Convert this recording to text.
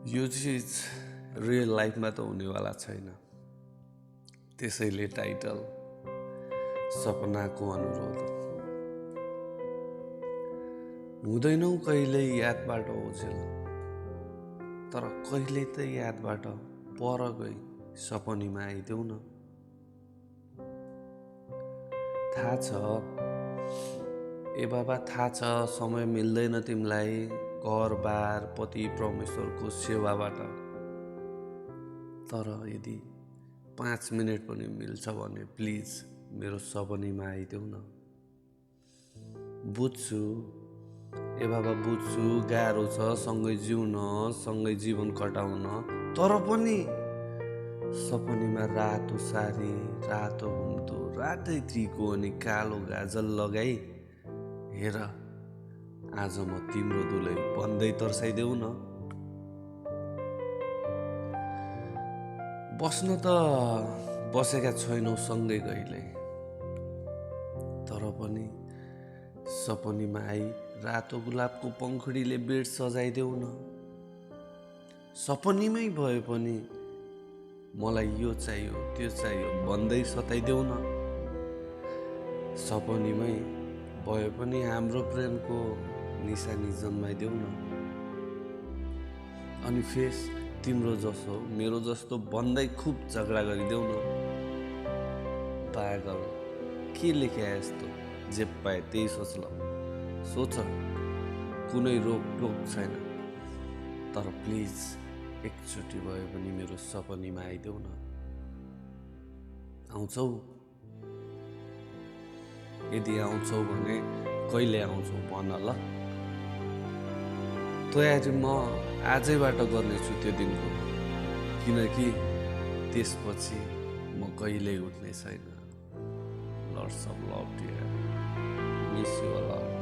यो चिज रियल लाइफमा त हुनेवाला छैन। त्यसैले टाइटल सपनाको अनुरोध। हुँदैनौ कहिल्यै यादबाट ओझेल, तर कहिले त यादबाट पर गई सपनीमा आइदेऊ न। थाहा छ ए बाबा, थाहा छ समय मिल्दैन तिमीलाई घरबार पति परमेश्वरको सेवाबाट, तर यदि 5 मिनट पनि मिल्छ भने प्लिज मेरो सपनीमा आइदेऊ न। बुझ्छु ए बाबा, बुझ्छु गाह्रो छ सँगै जिउन, सँगै जीवन कटाउन, तर पनि सपनीमा रातो सारी, रातो घुम्दो, रातै त्रिको अनि कालो गाजल लगाई हेर, आज म तिम्रो दुलै भन्दै तर्साइदेऊ न। बस्न त बसेका छैनौ सँगै कहिल्यै, तर पनि सपनीमा आई रातो गुलाबको पंखुडीले बेड सजाइदेऊ न। सपनीमै भए पनि मलाई यो चाहियो त्यो चाहियो भन्दै सताइदेऊ न। सपनीमै भए पनि हाम्रो प्रेमको निशानी जन्माइदेऊ न। अनि फेस तिम्रो जसो मेरो जस्तो भन्दै खुब झगडा गरिदेऊ न। पागल, के लेखे यस्तो, जे पाए त्यही सोच ल। सोच, कुनै रोक छैन, तर प्लिज एकचोटि भए पनि मेरो सपनीमा आइदेऊ न। आउँछौ? यदि आउँछौ भने कहिले आउँछौ भन ल। तयारी म आजैबाट गर्नेछु त्यो दिनको, किनकि त्यसपछि म कहिल्यै उठ्ने छैन। Lots of love dear, miss you a lot.